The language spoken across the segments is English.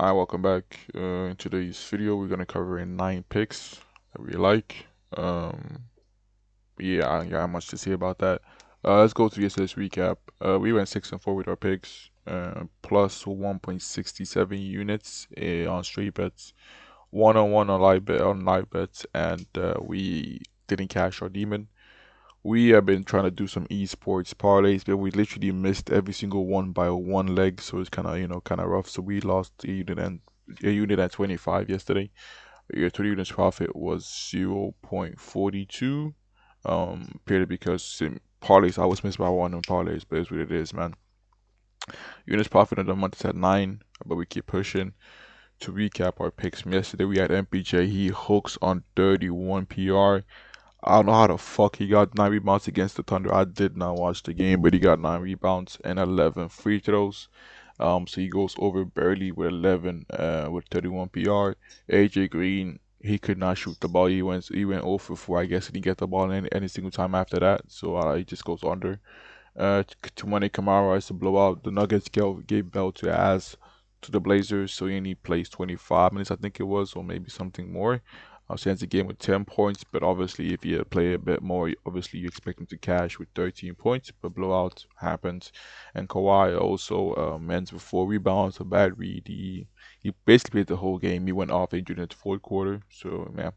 Hi, welcome back. In today's video, we're gonna cover in 9 picks that we like. Um, yeah, I don't got much to say about that. Let's go through yesterday's recap. We went 6-4 with our picks, plus 1.67 units on straight bets, 1 on 1 on live bets, and we didn't cash our demon. We have been trying to do some esports parlays, but we literally missed every single one by one leg, so it's kind of rough. So we lost a unit at 25 yesterday. Your 3 units profit was 0.42. Purely because in parlays I was missed by one in parlays, but it's what it is, man. Units profit of the month is at 9, but we keep pushing. To recap our picks from yesterday, we had MPJ. He hooks on 31 PR. I don't know how the fuck he got 9 rebounds against the Thunder. I did not watch the game, but he got 9 rebounds and 11 free throws. So he goes over barely with 11, with 31 PR. AJ Green, he could not shoot the ball. He went 0 for 4. I guess he didn't get the ball any single time after that. So he just goes under. Tumani Kamara is a blowout. The Nuggets gave bell to ass to the Blazers, so he only plays 25 minutes, I think it was, or maybe something more. So he ends the game with 10 points, but obviously, if you play a bit more, obviously you expect him to cash with 13 points, but blowout happens. And Kawhi also ends with 4 rebounds, a bad read. He basically played the whole game. He went off injured in the fourth quarter, so yeah.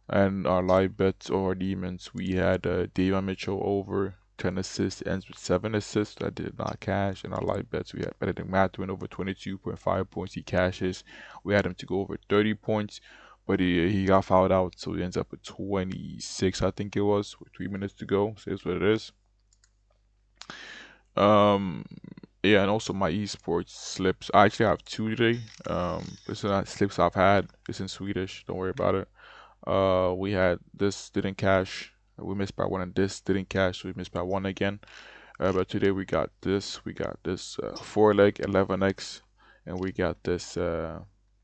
And our live bets or demons, we had Davion Mitchell over 10 assists, ends with 7 assists. That did not cash. And our live bets, we had Benedict Mathurin over 22.5 points. He cashes. We had him to go over 30 points, but he got fouled out, so he ends up with 26, I think it was, with 3 minutes to go. So it's what it is. Um, yeah, and also my esports slips. I actually have two today. This is not slips I've had. It's in Swedish. Don't worry about it. We had this didn't cash. We missed by one, and this didn't cash. So we missed by one again. But today we got this. We got this 4 leg 11x, and we got this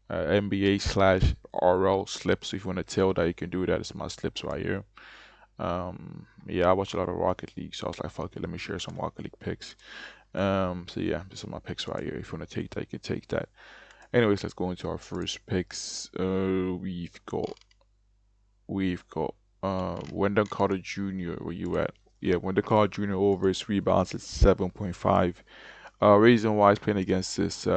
NBA slash RL slip. So if you want to tell that you can do that, it's my slips right here. Yeah, I watch a lot of Rocket League, so I was like, fuck it, let me share some Rocket League picks. So yeah, this is my picks right here. If you want to take that, you can take that. Anyways, let's go into our first picks. We've got Wendell Carter Jr. Where you at? Yeah, Wendell Carter Jr. over his rebounds at 7.5. Reason why he's playing against this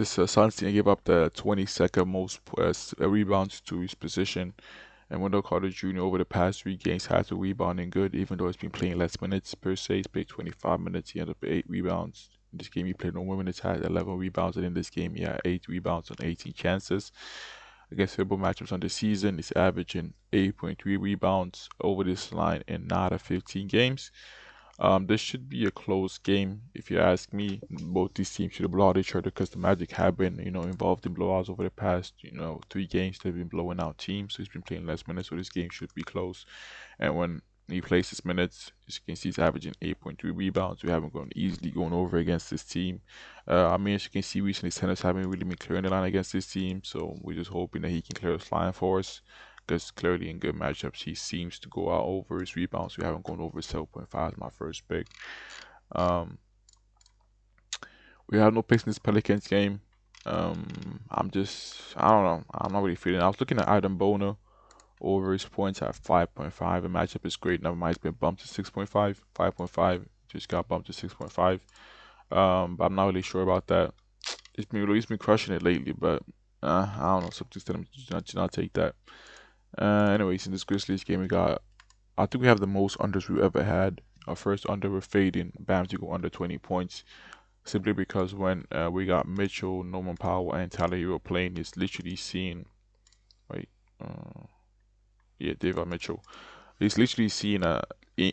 Suns team. He gave up the 22nd most rebounds to his position. And Wendell Carter Jr. over the past 3 games has been rebounding good, even though he's been playing less minutes per se. He's played 25 minutes. He ended up with 8 rebounds. In this game, he played no more minutes, had 11 rebounds, and in this game, he had 8 rebounds on 18 chances. Against favorable matchups on the season, he's averaging 8.3 rebounds over this line in not a 15 games. This should be a close game, if you ask me. Both these teams should have blown out each other because the Magic have been, involved in blowouts over the past, 3 games. They've been blowing out teams, so he's been playing less minutes, so this game should be close. And when he plays his minutes, as you can see, he's averaging 8.3 rebounds. We haven't gone easily going over against this team. As you can see, recently centers haven't really been clearing the line against this team, so we're just hoping that he can clear this line for us. Because clearly in good matchups, he seems to go out over his rebounds. We haven't gone over 7.5 as my first pick. Um, we have no picks in this Pelicans game. I don't know. I'm not really feeling it. I was looking at Adam Boner over his points at 5.5. The matchup is great. Never mind, it's been bumped to 6.5. 5.5 just got bumped to 6.5. But I'm not really sure about that. He's been crushing it lately, but I don't know. Something's telling me to not take that. Anyways, in this Grizzlies game, I think we have the most unders we've ever had. Our first under we're fading Bam to go under 20 points. Simply because when we got Mitchell, Norman Powell, and Tyler Hero playing, he's literally seeing, wait, uh, yeah, David Mitchell. He's literally seeing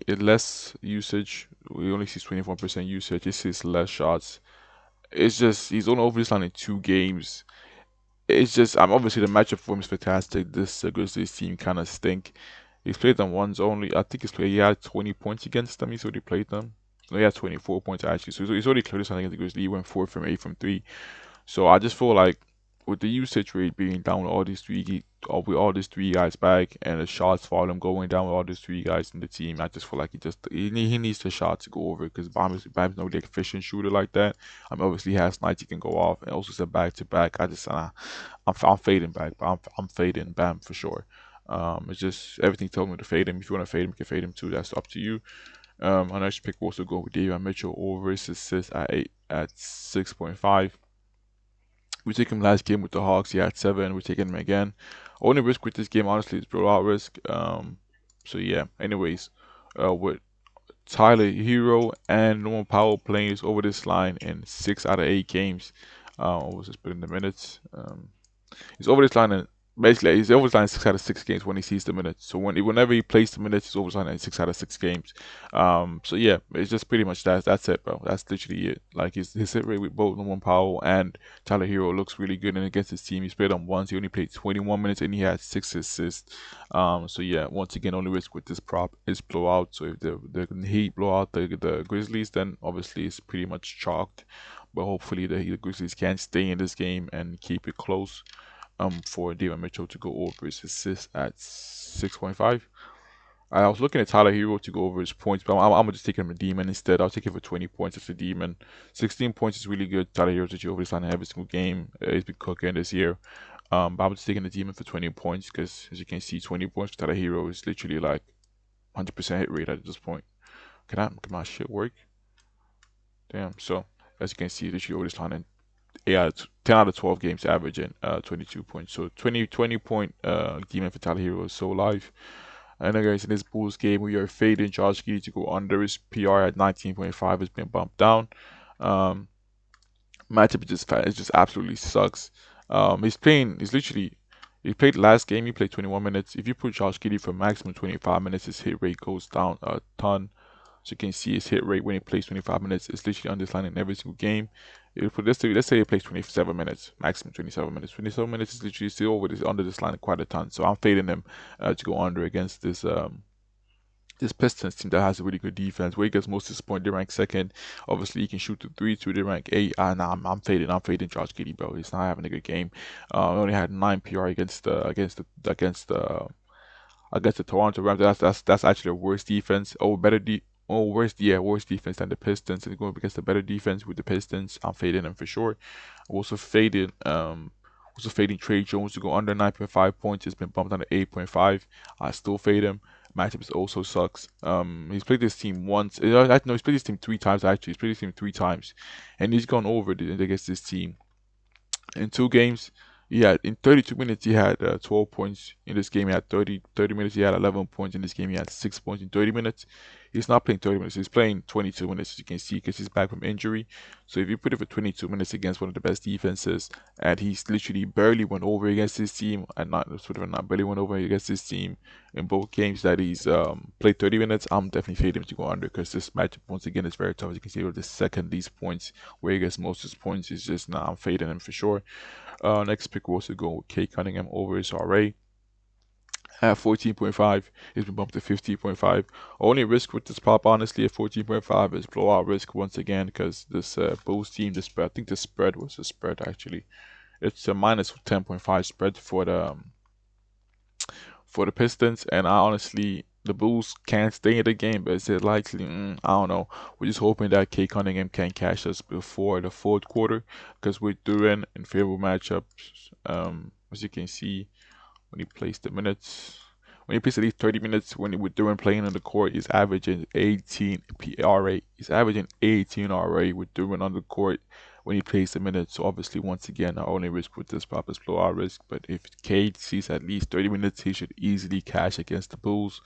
less usage. We only see 24% usage. He sees less shots. It's just, he's only over this line in 2 games. It's just, I'm obviously the matchup for him is fantastic. This Grizzlies team kind of stink. He's played them once only. I think he had 20 points against them. He's already played them. No, he had 24 points actually. So he's already cleared this one against the Grizzlies. He went 4 from 8 from 3. So I just feel like with the usage rate being down with all these with all these three guys back and the shots volume going down with all these three guys in the team, I just feel like he needs the shot to go over because Bam's not really a efficient shooter like that. Obviously he has nights he can go off and also said back to back. I'm fading back, but I'm fading Bam for sure. It's just everything told me to fade him. If you want to fade him, you can fade him too. That's up to you. Our next pick will also go with David Mitchell over his assists at 6.5. We took him last game with the Hawks. He had 7. We're taking him again. Only risk with this game, honestly, is blowout risk. So yeah. Anyways, with Tyler Hero and Norman Powell playing over this line in 6 out of 8 games. I was just putting the minutes. He's over this line and basically he's over this line in 6 out of 6 games when he sees the minutes. So whenever he plays the minutes, he's over this line in 6 out of 6 games. So yeah, it's just pretty much that. That's it, bro. That's literally it. Like his hit rate with both Norman Powell and Tyler Hero looks really good. And against his team, he's played on once. He only played 21 minutes and he had 6 assists. So yeah, once again, only risk with this prop is blowout. So if the Heat blow out the Grizzlies, then obviously it's pretty much chalked. But hopefully the Grizzlies can stay in this game and keep it close for David Mitchell to go over his assists at 6.5. I was looking at Tyler Hero to go over his points, but I'm just taking him a demon instead. I'll take him for 20 points as a demon. 16 points is really good. Tyler Hero to over his line every single game. He's been cooking this year. But I'm just taking the demon for 20 points because, as you can see, 20 points for Tyler Hero is literally like 100% hit rate at this point. Can my shit work? Damn. So, as you can see, literally over this line 10 out of 12 games averaging 22 points. So 20 point demon for Tyler Hero is so live. And then guys, in this Bulls game, we are fading Josh Giddey to go under. His PR at 19.5 has been bumped down. Matchup is just fat. It just absolutely sucks. He played last game. He played 21 minutes. If you put Josh Giddey for maximum 25 minutes, his hit rate goes down a ton. So you can see his hit rate when he plays 25 minutes is literally on this line in every single game. Let's say he plays 27 minutes, maximum 27 minutes. 27 minutes is literally still under this line quite a ton. So I'm fading him to go under against this Pistons team that has a really good defense. Where he gets most of his points, they rank second. Obviously, he can shoot the three too. They rank 8. Nah, I'm fading. I'm fading Josh Giddey, bro. He's not having a good game. He only had 9 PR against the Toronto Raptors. That's actually a worse defense. Worse defense than the Pistons. And going up against the better defense with the Pistons, I'm fading them for sure. I'm also fading Trey Jones to go under 9.5 points. It's been bumped down to 8.5. I still fade him. Matchups also sucks. He's played this team once. No, he's played this team 3 times actually. He's played this team 3 times, and he's gone over against this team in 2 games. In 32 minutes he had 12 points. In this game he had 30 minutes. He had 11 points. In this game he had 6 points in 30 minutes. He's not playing 30 minutes. He's playing 22 minutes, as you can see, because he's back from injury. So if you put it for 22 minutes against one of the best defenses, and he's literally barely went over against his team, and not barely went over against his team in both games that he's played 30 minutes, I'm definitely fading him to go under because this matchup once again is very tough. As you can see, with the second least points, where he gets most of his points, is just I'm fading him for sure. Next pick will also go with Kate Cunningham over his RA at 14.5. It's been bumped to 15.5. Only risk with this pop, honestly, at 14.5 is blowout risk once again because this Bulls team, I think the spread was a spread actually. It's a minus 10.5 spread for the Pistons, and the Bulls can't stay in the game, but it's likely. I don't know. We're just hoping that Kate Cunningham can catch us before the fourth quarter because we're doing in favorable matchups. As you can see, when he plays the minutes. When he plays at least 30 minutes when we're doing playing on the court, he's averaging 18 PRA. He's averaging 18 RA with doing on the court when he plays the minutes. So obviously, once again, our only risk with this prop is blowout risk. But if Cade sees at least 30 minutes, he should easily cash against the Bulls.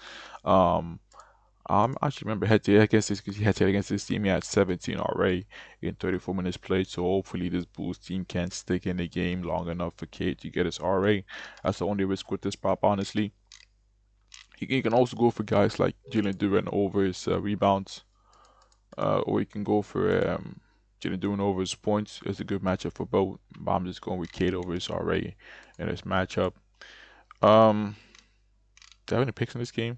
I actually remember head to head against this because he had to head against this team. He had 17 RA in 34 minutes played. So hopefully this Bulls team can stick in the game long enough for Cade to get his RA. That's the only risk with this prop, honestly. You can also go for guys like Jalen Duren over his rebounds, or you can go for Jalen Duren over his points. It's a good matchup for both. But I'm just going with Cade over his RA in this matchup. Do I have any picks in this game?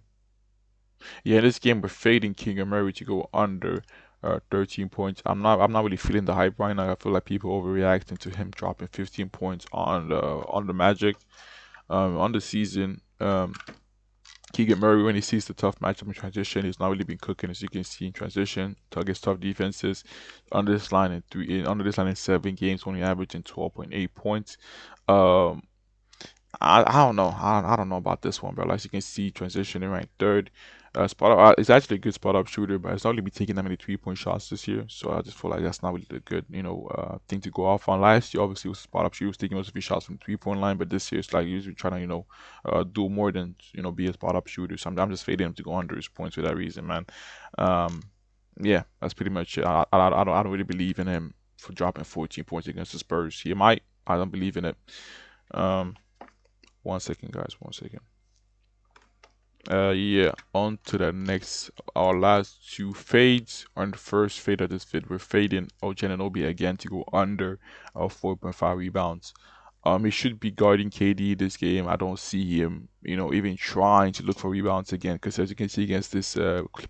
Yeah, in this game we're fading King and Murray to go under 13 points. I'm not really feeling the hype right now. I feel like people overreacting to him dropping 15 points on the Magic on the season. Keegan Murray, when he sees the tough matchup in transition, he's not really been cooking, as you can see in transition against tough defenses. Under this line in 7 games, only averaging 12.8 points. Um, I don't know. I don't know about this one, but as you can see, transitioning ranked third. It's actually a good spot up shooter, but it's not really be taking that many 3-point shots this year. So I just feel like that's not really the good, thing to go off on. Last year, obviously, was a spot up shooter, was taking most of his shots from 3-point line, but this year it's like usually trying to, do more than be a spot up shooter. So I'm just fading him to go under his points for that reason, man. Um, yeah, that's pretty much it. I don't really believe in him for dropping 14 points against the Spurs. He might. I don't believe in it. Um, 1 second, guys. 1 second. Yeah, on to the next. Our last two fades. On the first fade of this vid, we're fading Ojananobi again to go under 4.5 rebounds. He should be guarding KD this game. I don't see him, even trying to look for rebounds again. Because as you can see against this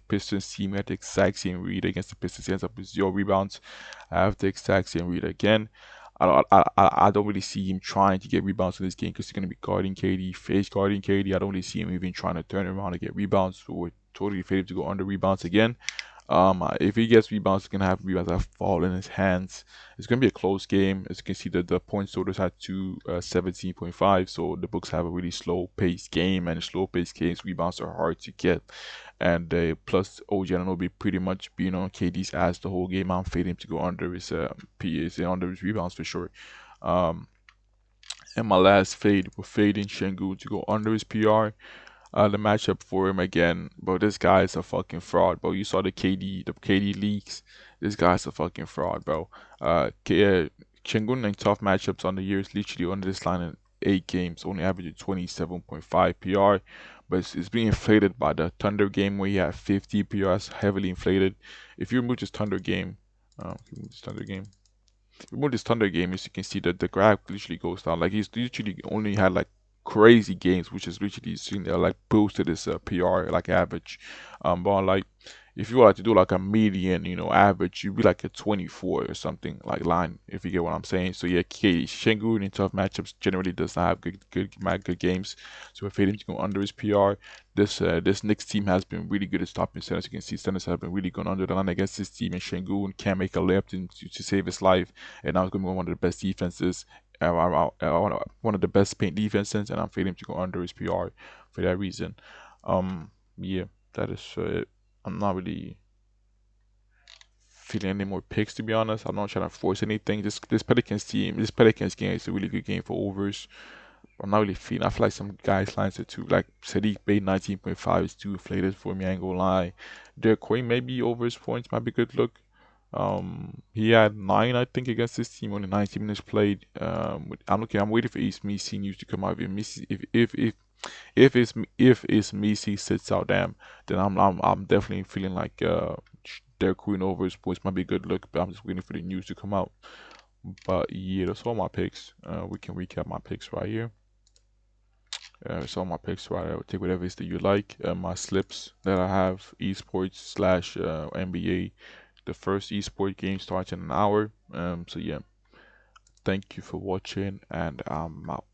Pistons team, we had the exact same read against the Pistons. He ends up with 0 rebounds. I have the exact same read again. I don't really see him trying to get rebounds in this game because he's going to be guarding KD, face guarding KD. I don't really see him even trying to turn around and get rebounds. So we're totally favored to go under rebounds again. If he gets rebounds, he's gonna have rebounds that fall in his hands. It's gonna be a close game. As you can see, the points totals had 17.5. So the books have a really slow paced game, and slow paced games rebounds are hard to get. And plus, OG be pretty much being on KD's ass the whole game. I'm fading him to go under his PAs and under his rebounds for sure. Um, and my last fade, we're fading Shengu to go under his PR. The matchup for him again, bro. This guy is a fucking fraud, bro. You saw the KD leaks. This guy's a fucking fraud, bro. Chengun in tough matchups on the year is literally under this line in 8 games, only averaging 27.5 PR. But it's being inflated by the Thunder game where he had 50 PRs, heavily inflated. If you remove this Thunder game, remove this Thunder game. Remove this Thunder game, as you can see that the graph literally goes down. Like he's literally only had like crazy games, which is literally seen there like boosted his PR like average. But like if you were like to do like a median, average, you'd be like a 24 or something like line, if you get what I'm saying. So yeah, Shengun in tough matchups generally does not have good games. So we're fading to go under his PR. This Knicks team has been really good at stopping centers. You can see centers have been really going under the line against this team, and Shengun can't make a layup to save his life. And now it's going to be one of the best defenses, one of the best paint defenses, and I'm failing to go under his PR for that reason. Yeah, that is it. I'm not really feeling any more picks, to be honest. I'm not trying to force anything. This Pelicans game is a really good game for overs. I'm not really feeling. I feel like some guys lines are too like Sadiq Bay 19.5 is too inflated for me. I ain't gonna lie. Derek Queen maybe over his points might be a good look. He had 9, I think, against this team. Only 90 minutes played. I'm looking. I'm waiting for East Misi news to come out. If Misi sits out, damn, then I'm definitely feeling like Derek Queen over his points might be a good look. But I'm just waiting for the news to come out. But yeah, that's all my picks. We can recap my picks right here. It's all my picks right. I will take whatever it is that you like. My slips that I have, esports slash NBA. The first esport game starts in an hour. So yeah, thank you for watching, and I'm out.